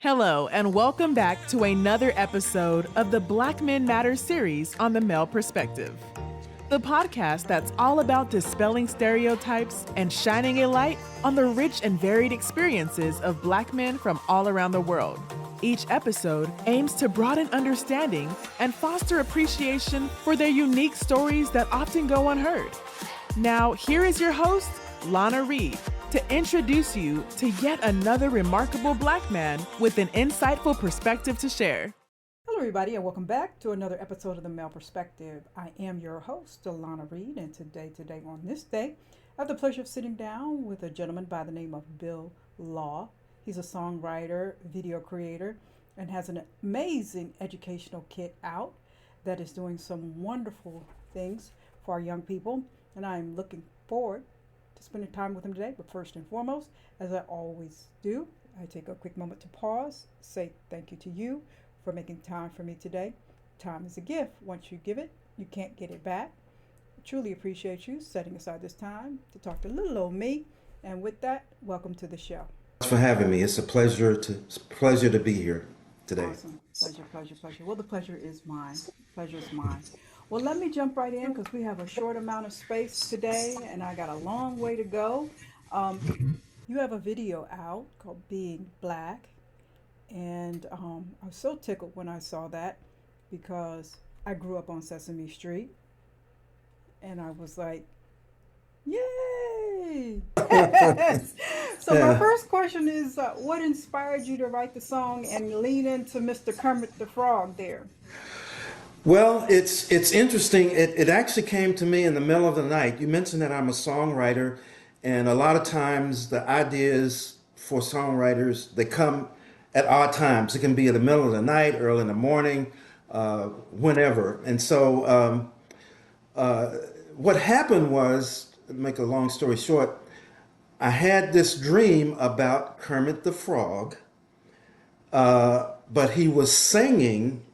Hello, and welcome back to another episode of the Black Men Matter series on the male perspective. The podcast that's all about dispelling stereotypes and shining a light on the rich and varied experiences of Black men from all around the world. Each episode aims to broaden understanding and foster appreciation for their unique stories that often go unheard. Now, here is your host, Lana Reid, to introduce you to yet another remarkable Black man with an insightful perspective to share. Hello, everybody, and welcome back to another episode of The Male Perspective. I am your host, Lana Reid, and today, on this day, I have the pleasure of sitting down with a gentleman by the name of Bill Law. He's a songwriter, video creator, and has an amazing educational kit out that is doing some wonderful things for our young people, and I'm looking forward to spending time with him today. But first and foremost, as I always do, I take a quick moment to pause, say thank you to you for making time for me today. Time is a gift. Once you give it, you can't get it back. I truly appreciate you setting aside this time to talk to little old me. And with that, welcome to the show. Thanks for having me. It's a pleasure to be here today. Awesome. Pleasure. Well, the pleasure is mine. Well, let me jump right in because we have a short amount of space today and I got a long way to go. You have a video out called Being Black. And I was so tickled when I saw that because I grew up on Sesame Street. And I was like, yay! So my first question is, what inspired you to write the song and lean into Mr. Kermit the Frog there? Well, it's interesting. It actually came to me in the middle of the night. You mentioned that I'm a songwriter, and a lot of times the ideas for songwriters, they come at odd times. It can be in the middle of the night, early in the morning, whenever. And so what happened was, to make a long story short, I had this dream about Kermit the Frog, but he was singing.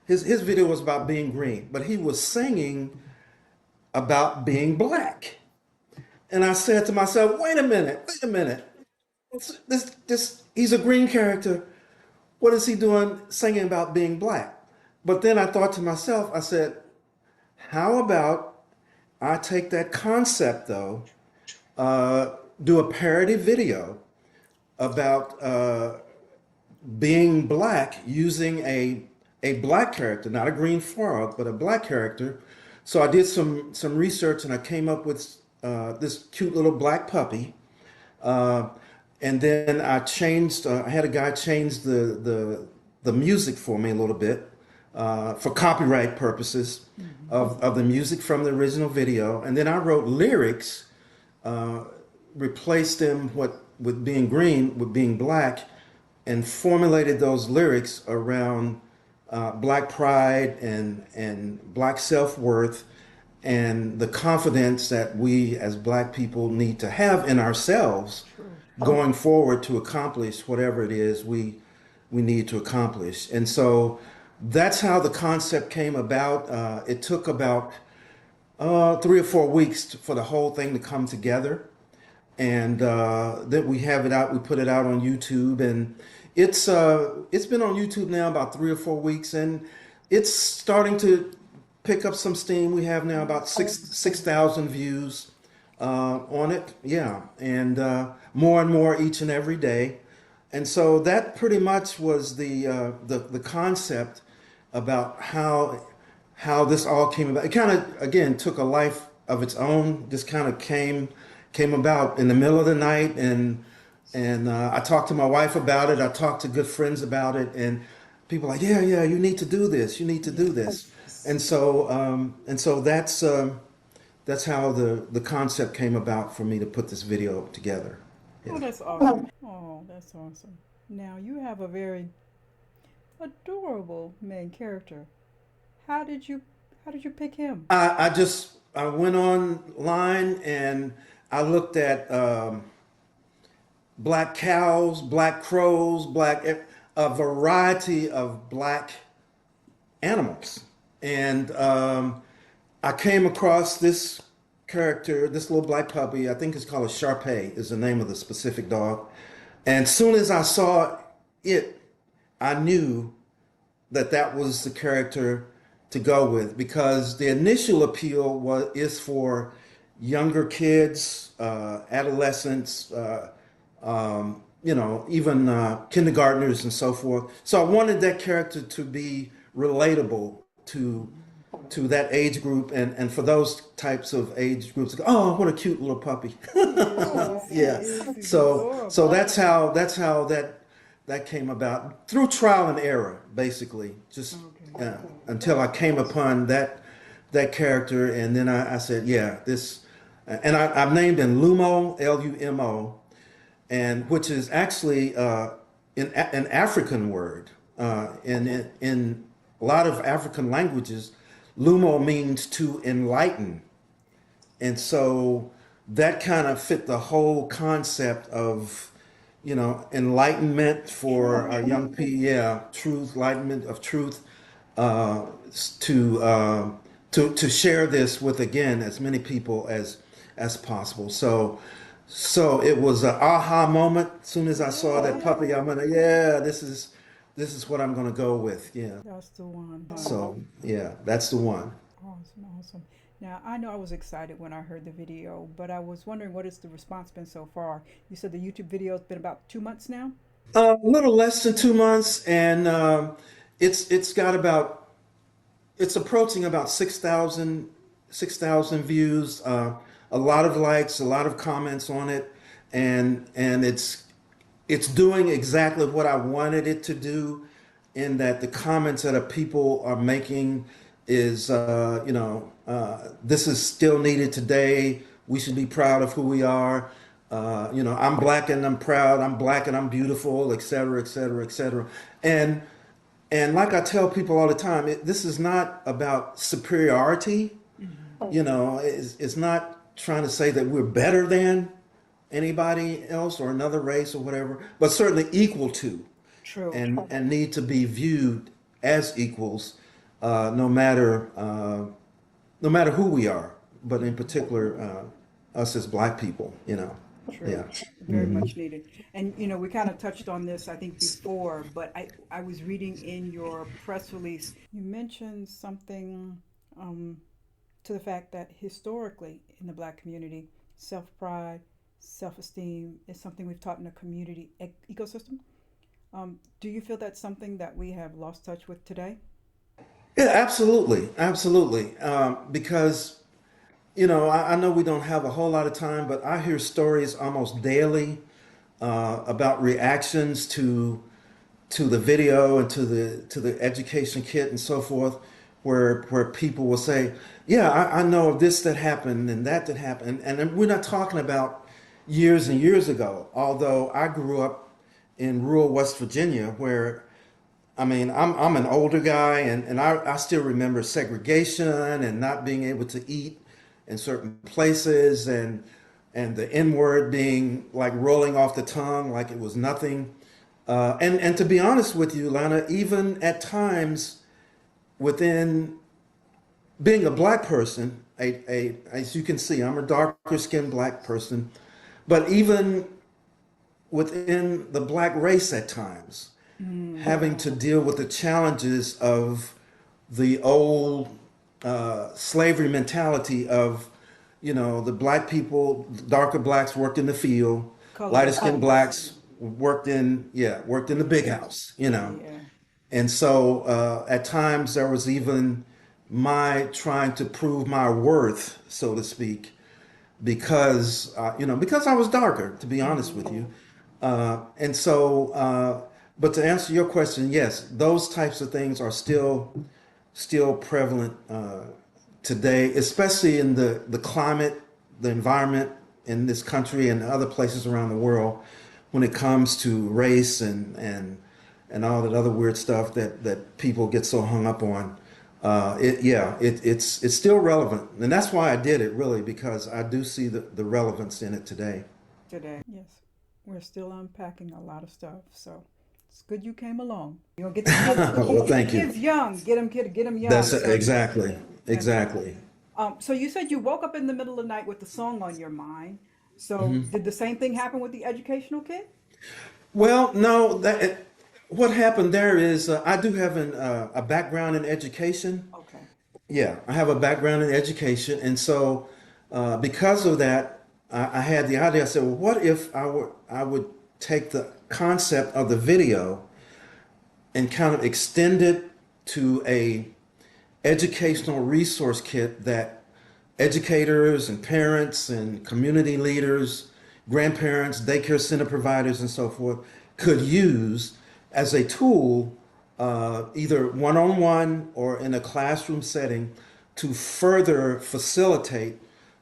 His video was about being green, but he was singing about being black. And I said to myself, wait a minute. He's a green character. What is he doing singing about being black? But then I thought to myself, I said, how about I take that concept though, do a parody video about being black using a black character, not a green frog, but a black character. So I did some research and I came up with this cute little black puppy. And then I changed, I had a guy change the music for me a little bit for copyright purposes of the music from the original video. And then I wrote lyrics, replaced them with being green with being black, and formulated those lyrics around black pride and black self-worth and the confidence that we as black people need to have in ourselves going forward to accomplish whatever it is we need to accomplish. And so that's how the concept came about. It took about 3 or 4 weeks for the whole thing to come together. And then we have it out, we put it out on YouTube, and it's been on YouTube now about 3 or 4 weeks, and it's starting to pick up some steam. We have now about 6,000 views on it, yeah, and more each and every day. And so that pretty much was the concept about how this all came about. It kind of, again, took a life of its own. Just kind of came about in the middle of the night, and I talked to my wife about it. I talked to good friends about it, and people were like, yeah, you need to do this. You need to do this. And so that's how the concept came about for me to put this video together. Yeah. Oh, that's awesome. Oh, that's awesome. Now you have a very adorable main character. How did you pick him? I went online and I looked at black cows, black crows, a variety of black animals. And I came across this character, this little black puppy. I think it's called a Shar-Pei is the name of the specific dog. And as soon as I saw it I knew that was the character to go with, because the initial appeal is for younger kids, adolescents, even kindergartners and so forth. So I wanted that character to be relatable to that age group, and for those types of age groups, oh, what a cute little puppy. Yeah. So that's how that came about, through trial and error, basically, just until I came upon that character, and then I said, yeah, this, and I've named him Lumo, Lumo, and which is actually an African word. In a lot of African languages, Lumo means to enlighten, and so that kind of fit the whole concept of, enlightenment for young people. Yeah, truth, enlightenment of truth, uh, to share this with, again, as many people as possible. So it was an aha moment. As soon as I saw that puppy, I'm gonna, yeah, this is what I'm gonna go with. Yeah. That's the one. So yeah, that's the one. Awesome, awesome. Now, I know I was excited when I heard the video, but I was wondering, what has the response been so far? You said the YouTube video has been about 2 months now? A little less than 2 months, and it's got about, it's approaching about 6,000 views, a lot of likes, a lot of comments on it, and it's doing exactly what I wanted it to do, in that the comments that people are making is, this is still needed today. We should be proud of who we are. I'm black and I'm proud. I'm black and I'm beautiful, et cetera, et cetera, et cetera. And like I tell people all the time, this is not about superiority. It's not trying to say that we're better than anybody else or another race or whatever, but certainly equal to, True. and need to be viewed as equals, no matter who we are, but in particular, us as black people. True. Yeah. Very much needed. And, we kind of touched on this, I think, before, but I was reading in your press release, you mentioned something to the fact that historically in the black community, self-pride, self-esteem is something we've taught in a community ecosystem. Do you feel that's something that we have lost touch with today? Yeah, absolutely, absolutely. Because I know we don't have a whole lot of time, but I hear stories almost daily about reactions to the video and to the education kit and so forth, where people will say, "Yeah, I know of this that happened and that happened," and we're not talking about years and years ago. Although I grew up in rural West Virginia, where, I mean, I'm an older guy, and I still remember segregation and not being able to eat in certain places, and the N word being like rolling off the tongue like it was nothing. And to be honest with you, Lana, even at times within being a black person, as you can see, I'm a darker skinned black person, but even within the black race at times, having to deal with the challenges of the old slavery mentality of, the black people, darker blacks worked in the field, lighter skinned blacks worked in the big house, Yeah. And so at times there was even my trying to prove my worth, so to speak, because because I was darker, to be honest with you. And so, but to answer your question, yes, those types of things are still prevalent today, especially in the climate, the environment in this country and other places around the world, when it comes to race and all that other weird stuff that people get so hung up on. It's still relevant, and that's why I did it, really, because I do see the relevance in it today. Today, yes, we're still unpacking a lot of stuff, so it's good you came along. You know, get the kids, Well, thank the you. kids young, get them young. That's So, exactly. so you said you woke up in the middle of the night with the song on your mind. So did the same thing happen with the educational kit? Well, no, what happened there is I do have a background in education. Okay. Yeah, I have a background in education, and so because of that, I had the idea. I said, well, what if I would take the concept of the video and kind of extend it to a educational resource kit that educators and parents and community leaders, grandparents, daycare center providers, and so forth could use as a tool, either one-on-one or in a classroom setting, to further facilitate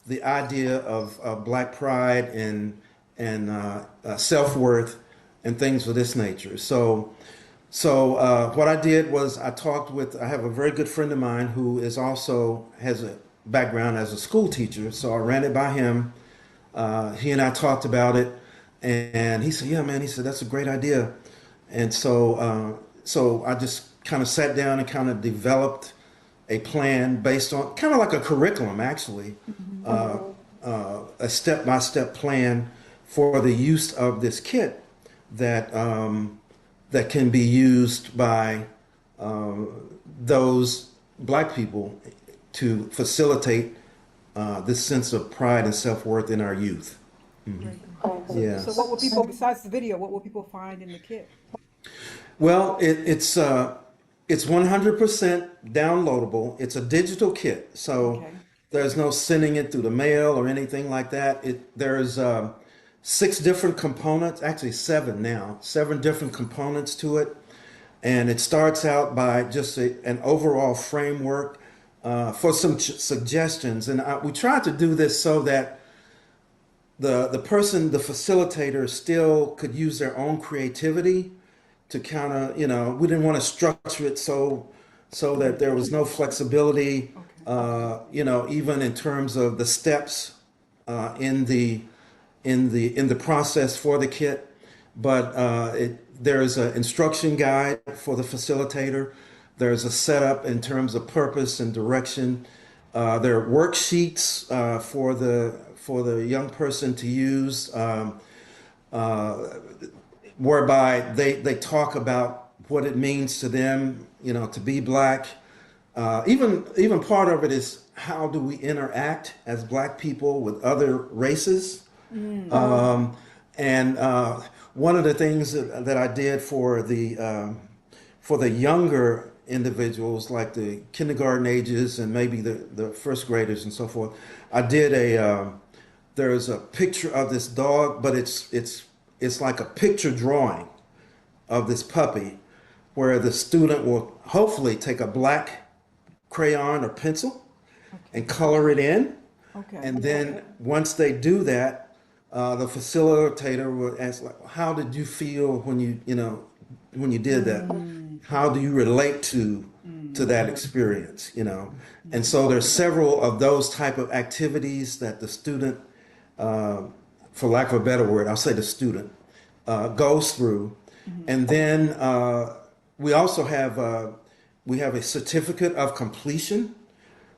the idea of Black pride and self-worth and things of this nature. So what I did was I have a very good friend of mine who has a background as a school teacher. So I ran it by him. He and I talked about it, and he said, "Yeah, man," he said, "that's a great idea." And so I just kind of sat down and kind of developed a plan based on kind of like a curriculum, actually, a step-by-step plan for the use of this kit that that can be used by those Black people to facilitate this sense of pride and self-worth in our youth. Great. Yeah. So what will people, besides the video, what will people find in the kit? Well, it's 100% downloadable. It's a digital kit, so Okay. there's no sending it through the mail or anything like that. There's 6 different components, actually 7 now, 7 different components to it, and it starts out by just an overall framework for some suggestions. And we tried to do this so that the person, the facilitator, still could use their own creativity to kind of, we didn't want to structure it so that there was no flexibility, even in terms of the steps in the process for the kit. But there's an instruction guide for the facilitator. There's a setup in terms of purpose and direction. There are worksheets for the young person to use, whereby they talk about what it means to them, to be Black. Even part of it is, how do we interact as Black people with other races? And one of the things that I did for the younger individuals, like the kindergarten ages and maybe the first graders and so forth, I did there's a picture of this dog, but it's like a picture drawing of this puppy, where the student will hopefully take a black crayon or pencil and color it in. Okay. And then once they do that, the facilitator will ask, like, how did you feel when you did that? How do you relate to that experience? And so there's several of those type of activities that the student, for lack of a better word, I'll say the student, goes through. And then we also have a certificate of completion,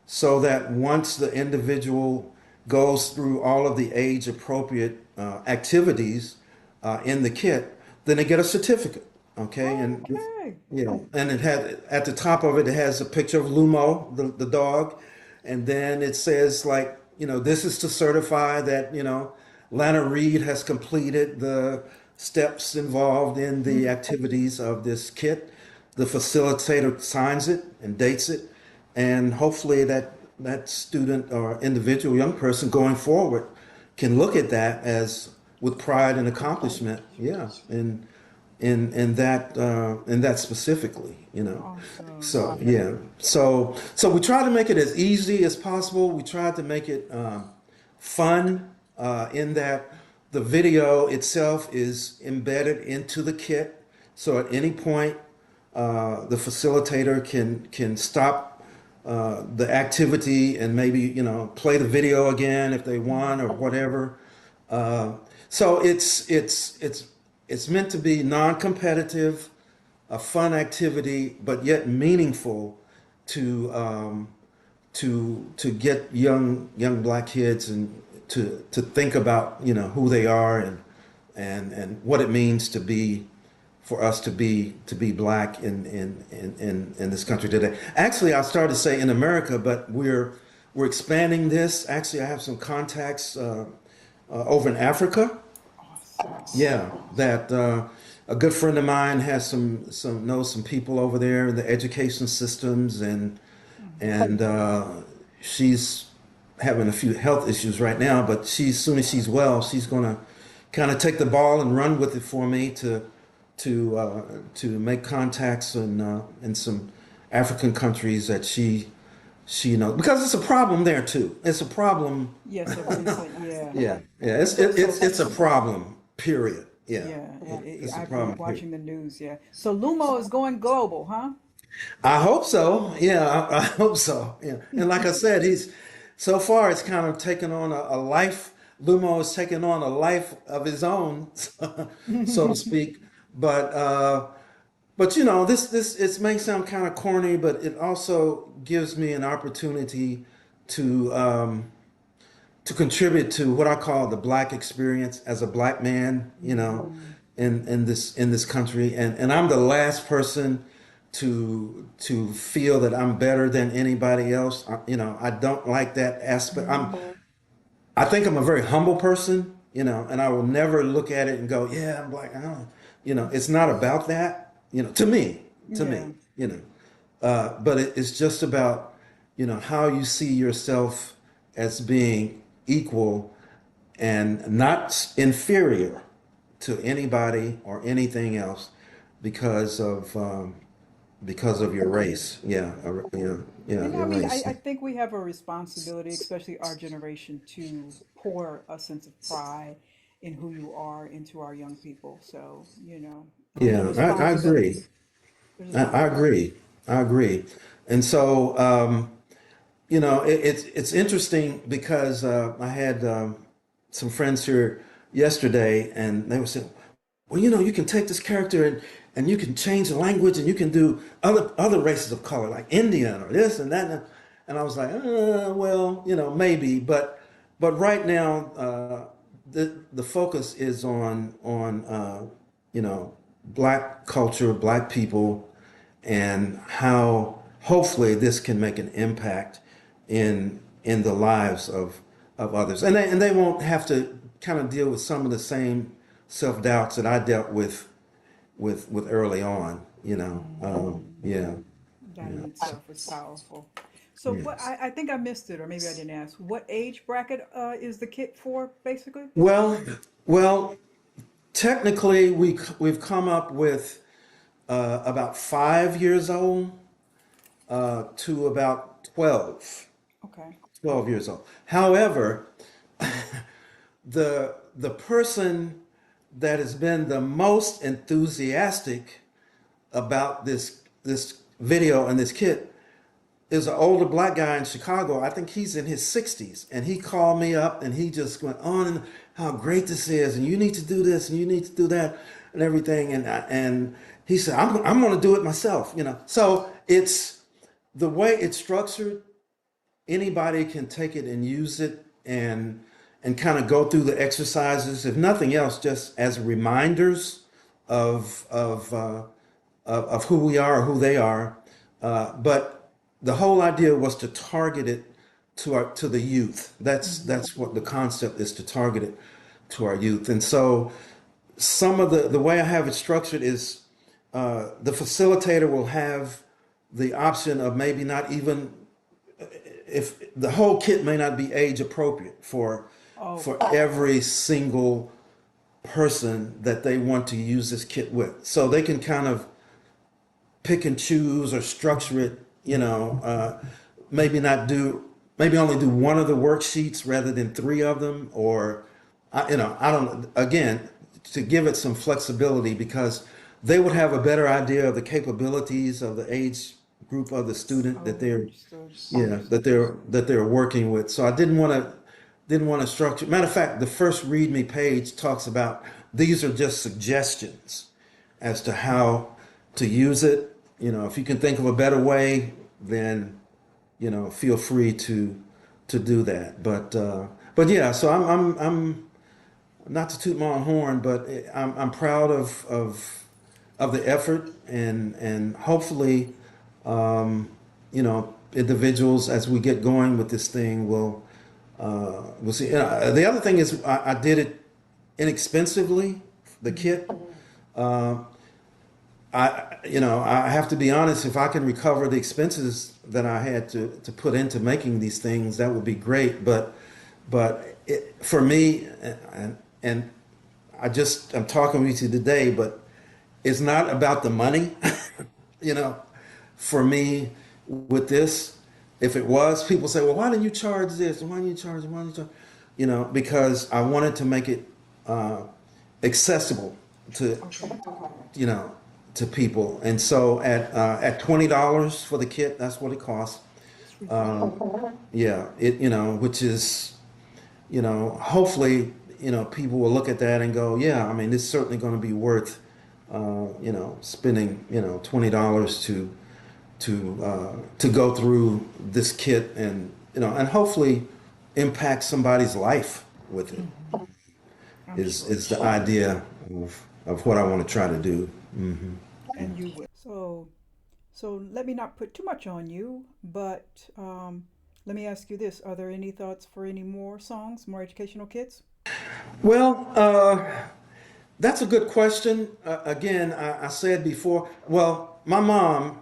so that once the individual goes through all of the age appropriate activities in the kit, then they get a certificate. Okay. And and it had, at the top of it, it has a picture of Lumo, the dog, and then it says, like, this is to certify that Lana Reid has completed the steps involved in the activities of this kit. The facilitator signs it and dates it, and hopefully that student or individual young person going forward can look at that as with pride and accomplishment. Yeah, in that specifically, Awesome. So yeah, so we try to make it as easy as possible. We try to make it fun, in that the video itself is embedded into the kit. So at any point, the facilitator can stop the activity and maybe play the video again if they want, or whatever. So it's meant to be non-competitive, a fun activity, but yet meaningful to get young Black kids and to think about who they are and what it means to be for us to be black in this country today. Actually, I started to say in America, but we're expanding this. Actually, I have some contacts over in Africa. Yeah, that a good friend of mine has some knows some people over there in the education systems, and she's having a few health issues right now. But soon as she's well, she's gonna kind of take the ball and run with it for me to make contacts in some African countries that she knows, because it's a problem there too. It's a problem. Yes, yeah. Yeah. It's a problem. Period. Yeah. It's a I grew problem. up watching the news. Yeah. So Lumo is going global, huh? I hope so. Yeah, I hope so. Yeah. And like I said, he's so far it's kind of taken on a life. Lumo has taken on a life of his own, so to speak. But this it may sound kind of corny, but it also gives me an opportunity to contribute to what I call the black experience as a black man, in this country. And I'm the last person to feel that I'm better than anybody else. I don't like that aspect. I think I'm a very humble person, and I will never look at it and go, yeah, I'm black. I don't, it's not about that, to me, but it's just about, how you see yourself as being equal and not inferior to anybody or anything else because of your race. And Your I mean, race. I think we have a responsibility, especially our generation, to pour a sense of pride in who you are into our young people. So, there's a Yeah, I agree. responsibility. There's a I responsibility. agree. I agree. And so, it's interesting because I had some friends here yesterday, and they were saying, well, you can take this character and you can change the language, and you can do other races of color like Indian or this and that. And I was like, well, maybe, but right now the focus is on black culture, black people, and how hopefully this can make an impact in the lives of others, and they won't have to kind of deal with some of the same self doubts that I dealt with early on. Yeah. That in itself is powerful. So, what Yes. I think I missed it, or maybe I didn't ask. What age bracket is the kit for, basically? Well, technically we've come up with about 5 years old to about Okay. 12 years old. However, the person that has been the most enthusiastic about this video and this kit is an older black guy in Chicago. I think he's in his 60s, and he called me up and he just went on and how great this is, and you need to do this and you need to do that and everything. And he said, I'm going to do it myself. So it's the way it's structured. Anybody can take it and use it and kind of go through the exercises, if nothing else, just as reminders of who we are or who they are. But the whole idea was to target it to the youth. That's what the concept is, to target it to our youth. And so some of the way I have it structured is the facilitator will have the option of maybe not even, if the whole kit may not be age appropriate for every single person that they want to use this kit with. So they can kind of pick and choose or structure it, maybe only do one of the worksheets rather than three of them, or, I don't, again, to give it some flexibility, because they would have a better idea of the capabilities of the age group of the student that they're, Understood. that they're working with. So I didn't want to structure. Matter of fact, the first README page talks about these are just suggestions as to how to use it. If you can think of a better way, then feel free to do that. But yeah, so I'm not to toot my own horn, but I'm proud of of the effort, and hopefully, individuals, as we get going with this thing, we'll see. The other thing is I did it inexpensively, the kit. I have to be honest. If I can recover the expenses that I had to put into making these things, that would be great. But for me, and I'm talking with you today, but it's not about the money. For me, with this, if it was, people say, well, why didn't you charge this? Why didn't you charge? Why didn't you charge? Because I wanted to make it accessible to, to people. And so at $20 for the kit, that's what it costs. Which is, hopefully, people will look at that and go, yeah, I mean, it's certainly going to be worth, spending, $20 to go through this kit and, and hopefully impact somebody's life with it. Is the idea of what I want to try to do. Mm-hmm. And you will. So let me not put too much on you, but let me ask you this. Are there any thoughts for any more songs, more educational kits? Well, that's a good question. Again, I said before, well, my mom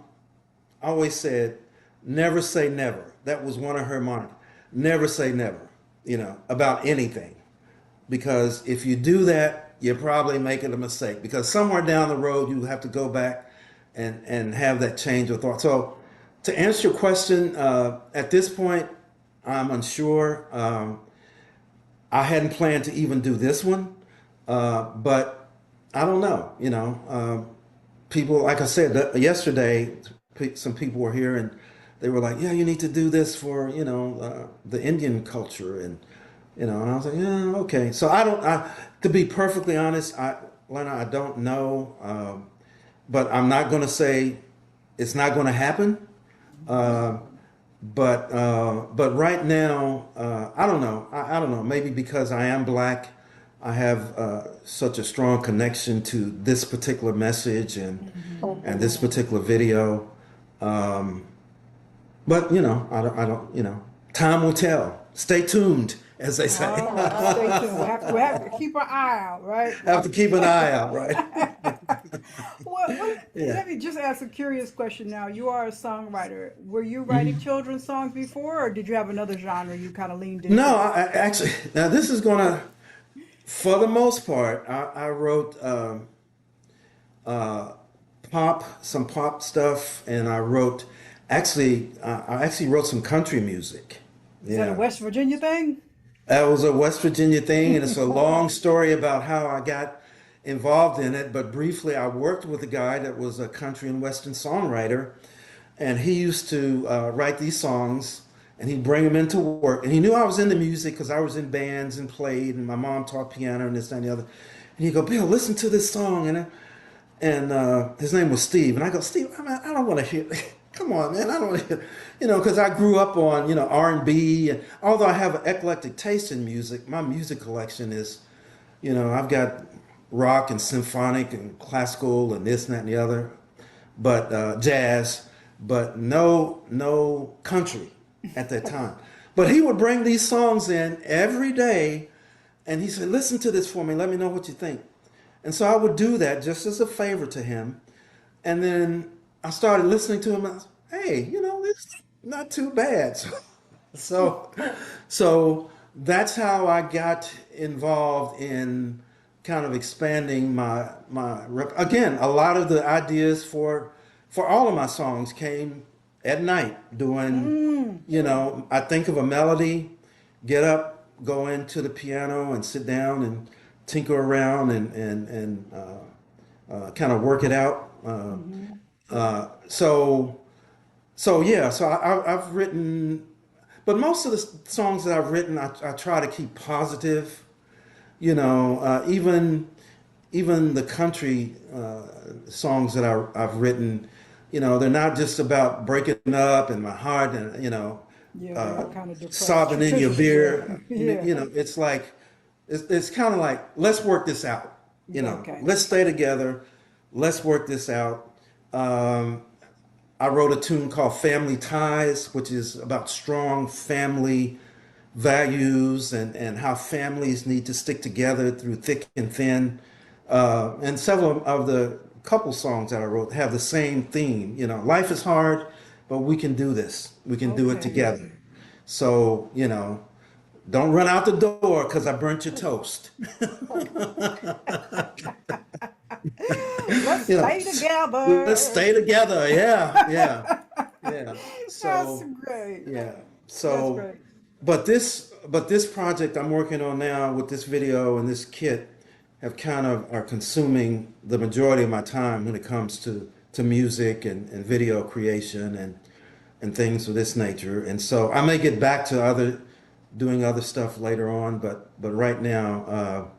always said, never say never. That was one of her mantras. Never say never, about anything. Because if you do that, you're probably making a mistake. Because somewhere down the road, you have to go back and have that change of thought. So to answer your question, at this point, I'm unsure. I hadn't planned to even do this one, but I don't know. People, like I said yesterday, some people were here and they were like, "Yeah, you need to do this for the Indian culture," and and I was like, "Yeah, okay." So to be perfectly honest, Lena, I don't know, but I'm not going to say it's not going to happen. But right now, I don't know. I don't know. Maybe because I am black, I have such a strong connection to this particular message and this particular video. But I don't. Time will tell. Stay tuned, as they say. Stay tuned. We have to keep an eye out, right? Have to keep an eye out, right? Let me just ask a curious question now. You are a songwriter. Were you writing children's songs before, or did you have another genre you kind of leaned into? No, I actually, now this is going to, for the most part, I wrote some pop stuff, and I actually wrote some country music. Is that a West Virginia thing? That was a West Virginia thing, and it's a long story about how I got involved in it. But briefly, I worked with a guy that was a country and western songwriter, and he used to write these songs, and he'd bring them into work. And he knew I was into music because I was in bands and played, and my mom taught piano and this and the other. And he'd go, "Bill, listen to this song," and his name was Steve. And I go, "Steve, I don't want to hear." Come on, man! I don't, because I grew up on R&B, and although I have an eclectic taste in music, my music collection is, I've got rock and symphonic and classical and this and that and the other, but jazz, but no country at that time. But he would bring these songs in every day, and he said, "Listen to this for me. Let me know what you think." And so I would do that just as a favor to him, and then I started listening to him. And I was, "Hey, this is not too bad." So that's how I got involved in kind of expanding my again. A lot of the ideas for all of my songs came at night doing. I think of a melody, get up, go into the piano, and sit down and tinker around and kind of work it out. So I've written, but most of the songs that I've written, I try to keep positive, even the country songs that I've written, they're not just about breaking up and my heart and, kind of sobbing in your beer. Yeah. It's like, it's kind of like, let's work this out, Okay. let's stay together. let's work this out. Um, I wrote a tune called Family Ties, which is about strong family values and how families need to stick together through thick and thin. And several of the couple songs that I wrote have the same theme. You know, life is hard, but we can do this. We can do it Okay. together. So, you know, don't run out the door because I burnt your toast. Let's You know, stay let's together. stay together. Yeah, yeah, yeah. That's So, great. yeah. That's So, great. but this project I'm working on now with this video and this kit have kind of are consuming the majority of my time when it comes to music and video creation and things of this nature. And so I may get back to doing other stuff later on, but right now,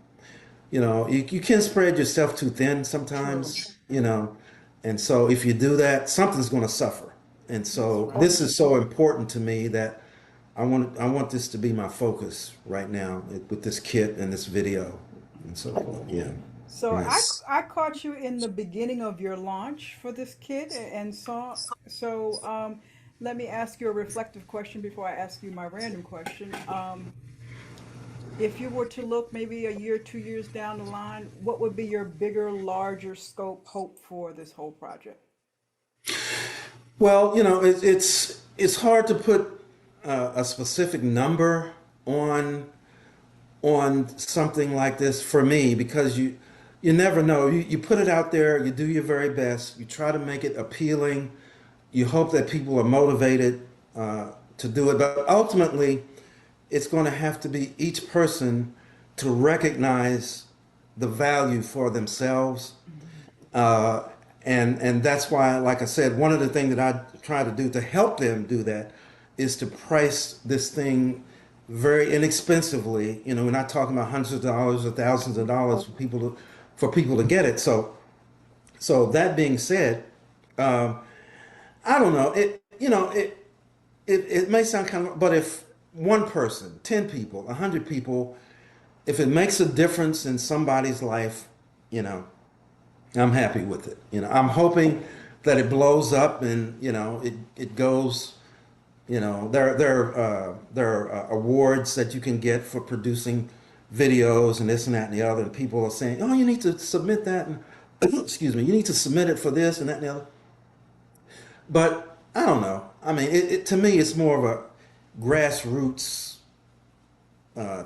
you know, you can spread yourself too thin True. sometimes, you know, and so if you do that, something's going to suffer. And That's so right. this is so important to me that I want this to be my focus right now with this kit and this video and so forth. Yeah. So Yes. I caught you in the beginning of your launch for this kit and saw let me ask you a reflective question before I ask you my random question. If you were to look maybe a year, 2 years down the line, what would be your bigger, larger scope hope for this whole project? Well, you know, it's hard to put a specific number on something like this for me because you never know. You put it out there, you do your very best, you try to make it appealing, you hope that people are motivated to do it, but ultimately, it's going to have to be each person to recognize the value for themselves. Uh, and that's why, like I said, one of the things that I try to do to help them do that is to price this thing very inexpensively. You know, we're not talking about hundreds of dollars or thousands of dollars for people to get it. So that being said, I don't know. It may sound kind of, but if one person, 10 people, 100 people, if it makes a difference in somebody's life, you know, I'm happy with it. You know, I'm hoping that it blows up and, you know, it goes, you know, there are awards that you can get for producing videos and this and that and the other. And people are saying, oh, you need to submit that. And, excuse me, you need to submit it for this and that and the other. But I don't know. I mean, to me, it's more of a grassroots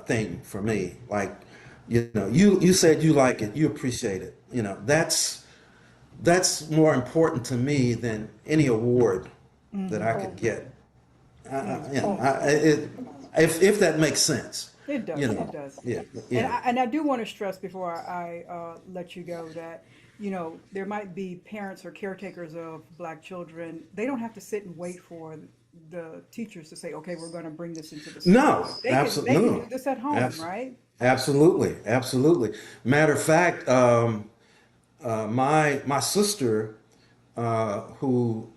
thing for me. Like, you know, you said you like it, you appreciate it. You know, that's more important to me than any award that I could get. You know, if that makes sense, It you does. It know, does. yeah, And yeah. I do want to stress before I let you go that, there might be parents or caretakers of black children. They don't have to sit and wait for the teachers to say, okay, we're going to bring this into the school. No, They absolutely, can do no, this at home, Abs- right? absolutely, absolutely. Matter of fact, my sister, who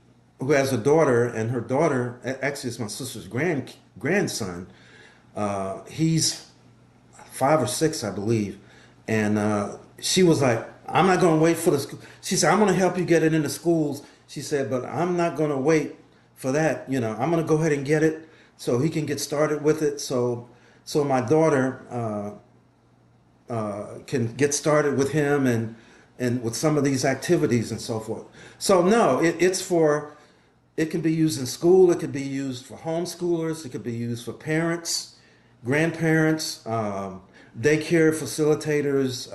has a daughter, and her daughter actually is my sister's grandson. He's 5 or 6, I believe, and she was like, "I'm not going to wait for the school." She said, "I'm going to help you get it into schools." She said, "But I'm not going to wait for that. You know, I'm going to go ahead and get it so he can get started with it. So my daughter can get started with him and with some of these activities and so forth." So no, it can be used in school. It could be used for homeschoolers. It could be used for parents, grandparents, daycare facilitators,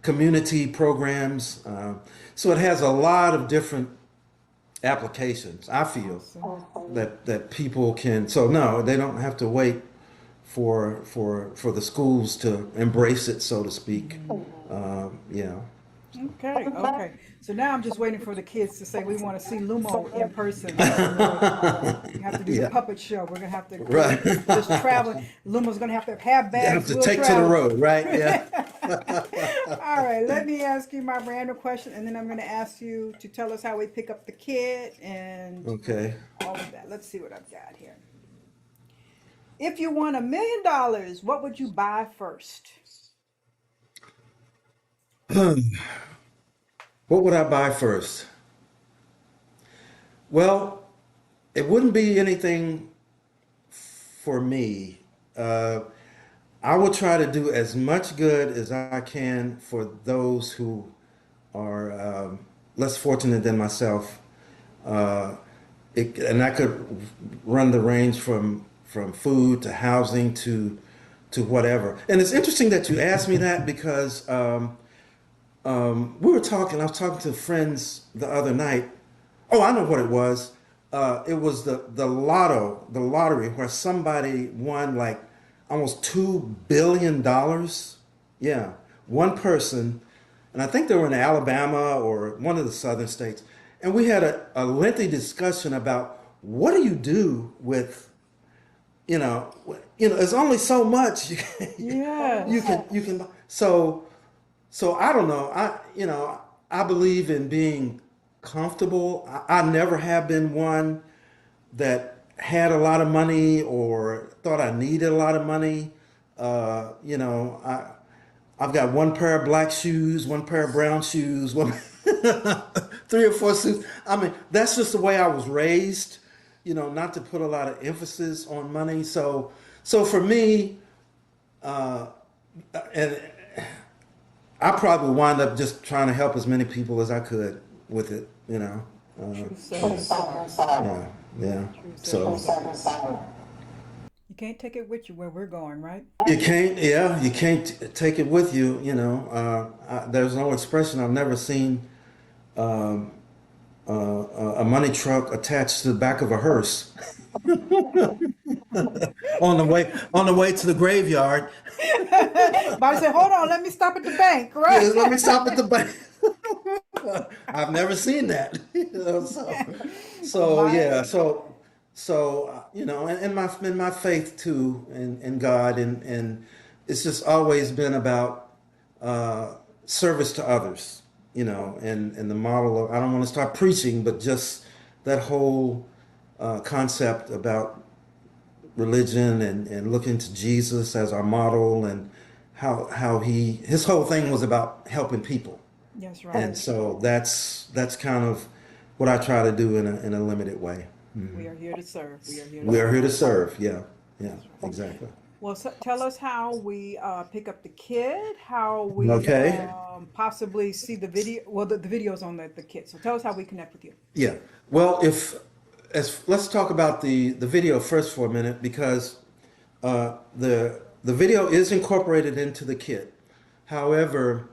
community programs. So it has a lot of different applications. I feel Awesome. that people can. So no, they don't have to wait for the schools to embrace it, so to speak. Yeah. Okay, okay. So now I'm just waiting for the kids to say we want to see Lumo in person. So we have to do the Yeah. puppet show. We're gonna have to Right. just travel. Lumo's gonna have to have You have bags. to We'll take to the travel. road, right? Yeah. All right. Let me ask you my random question, and then I'm gonna ask you to tell us how we pick up the kit and Okay. all of that. Let's see what I've got here. If you won $1 million, what would you buy first? What would I buy first? Well, it wouldn't be anything for me. I will try to do as much good as I can for those who are less fortunate than myself. Uh, and that could run the range from food to housing to whatever. And it's interesting that you asked me that because we were talking. I was talking to friends the other night. Oh, I know what it was. It was the lottery, where somebody won like almost $2 billion. Yeah, one person, and I think they were in Alabama or one of the southern states. And we had a lengthy discussion about what do you do with, there's only so much you can. So I don't know. I believe in being comfortable. I never have been one that had a lot of money or thought I needed a lot of money. I've got one pair of black shoes, one pair of brown shoes, one 3 or 4 suits. I mean, that's just the way I was raised. Not to put a lot of emphasis on money. So for me, and I probably wind up just trying to help as many people as I could with it. Yeah, yeah. So You can't take it with you where we're going, right? you can't, yeah, you can't take it with you. There's no expression I've never seen. A money truck attached to the back of a hearse on the way to the graveyard. But I said, hold on, let me stop at the bank, Yeah, right? let me stop at the bank. I've never seen that. So My, yeah, and my faith too in God, and it's just always been about service to others, and the model of, I don't want to start preaching, but just that whole concept about religion and looking to Jesus as our model, and how his whole thing was about helping people. That's right. And so that's kind of what I try to do in a limited way. We are here to serve. We are here to serve. Yeah, yeah, exactly. Well, so tell us how we pick up the kit, how we Okay. possibly see the video. Well, the video's on the kit. So tell us how we connect with you. Yeah. Well, let's talk about the video first for a minute, because the video is incorporated into the kit. However,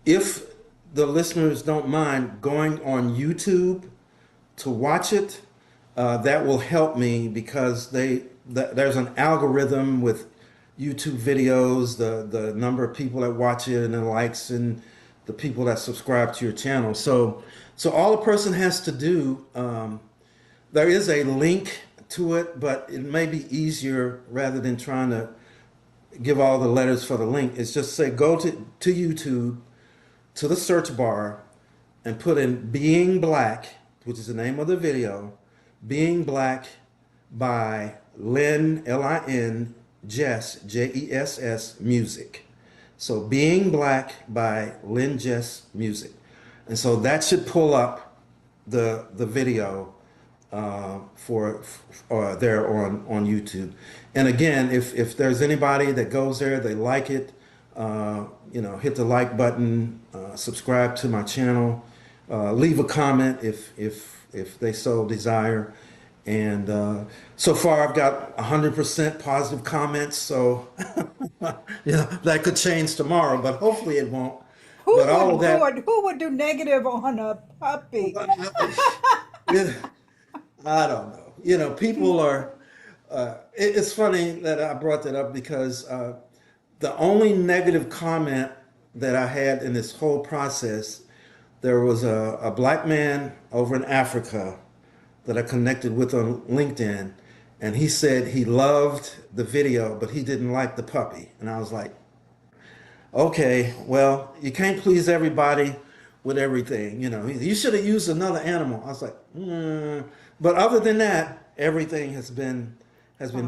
if the listeners don't mind going on YouTube to watch it, that will help me, because there's an algorithm with YouTube videos, the number of people that watch it and the likes and the people that subscribe to your channel. So all a person has to do, there is a link to it, but it may be easier, rather than trying to give all the letters for the link, is just say go to YouTube, to the search bar, and put in Being Black, which is the name of the video, Being Black by Lynn, Lin, Jess, Jess, Music. So Being Black by Lynn Jess Music. And so that should pull up the video for there on YouTube. And again, if there's anybody that goes there, they like it, hit the like button, subscribe to my channel, leave a comment if they so desire. And so far, I've got 100% positive comments. So that could change tomorrow, but hopefully it won't. But all of that, Who would do negative on a puppy? I don't know. People are. It's funny that I brought that up, because the only negative comment that I had in this whole process, there was a black man over in Africa that I connected with on LinkedIn, and he said he loved the video, but he didn't like the puppy. And I was like, okay, well, you can't please everybody with everything. You should have used another animal. I was like, But other than that, everything has been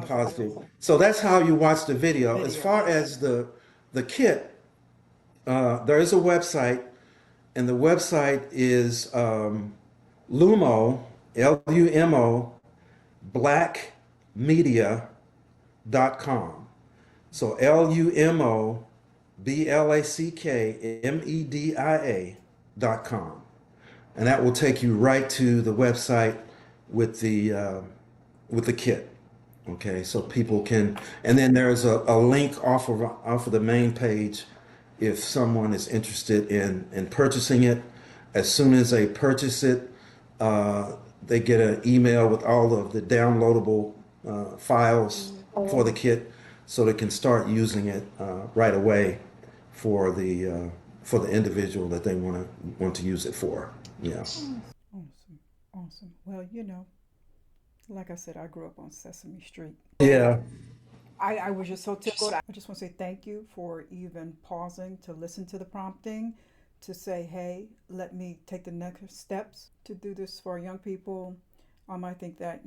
positive. So that's how you watch the video. As far as the kit, there is a website and the website is Lumo, Lumo, blackmedia.com. So Lumo, BLACKMEDIA.com. And that will take you right to the website with the kit. Okay, so people can, and then there's a link off of the main page if someone is interested in purchasing it. As soon as they purchase it, they get an email with all of the downloadable files for the kit, so they can start using it right away for the individual that they want to use it for. Yeah. Awesome. Well, like I said, I grew up on Sesame Street. Yeah. I was just so tickled. I just want to say thank you for even pausing to listen to the prompting, to say, hey, let me take the next steps to do this for our young people. I think that,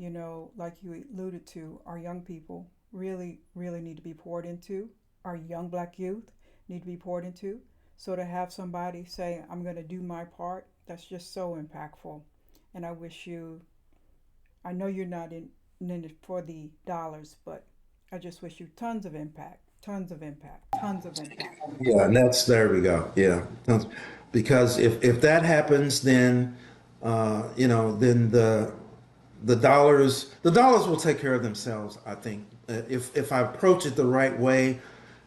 like you alluded to, our young people really, really need to be poured into. Our young Black youth need to be poured into. So to have somebody say, I'm going to do my part, that's just so impactful. And I wish I know you're not in it for the dollars, but I just wish you tons of impact. Yeah, and there we go. Yeah. Because if that happens, then, then the dollars will take care of themselves, I think. If I approach it the right way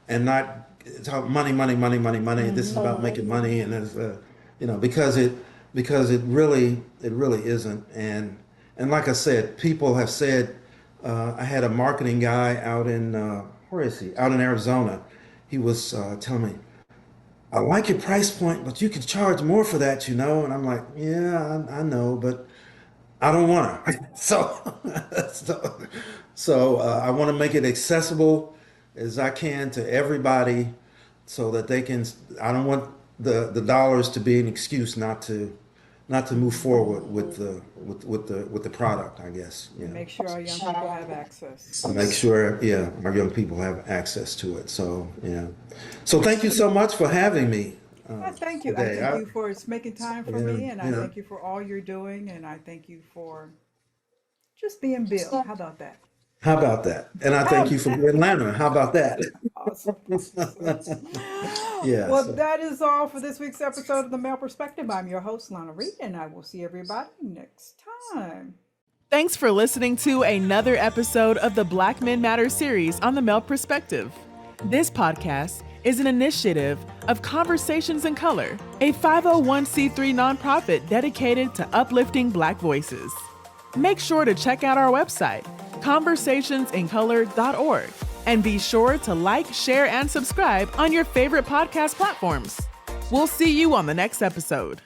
and not talk money, mm-hmm. This is about making money, and there's, because it really isn't. And like I said, people have said, I had a marketing guy out in, where is he? Out in Arizona. He was telling me, I like your price point, but you can charge more for that, And I'm like, yeah, I know, but I don't want to. So I want to make it accessible as I can to everybody, so that they can. I don't want the dollars to be an excuse not to move forward with the product, I guess. Make sure our young people have access. Make sure, our young people have access to it. So, So thank you so much for having me. Thank you. Today. I thank you for making time for me, and I thank you for all you're doing, and I thank you for just being Bill. How about that? And I thank you for being Lana. How about that? Awesome. Yeah. Well, that is all for this week's episode of The Male Perspective. I'm your host, Lana Reid, and I will see everybody next time. Thanks for listening to another episode of the Black Men Matter series on The Male Perspective. This podcast is an initiative of Conversations in Color, a 501c3 nonprofit dedicated to uplifting Black voices. Make sure to check out our website, conversationsincolor.org, and be sure to like, share, and subscribe on your favorite podcast platforms. We'll see you on the next episode.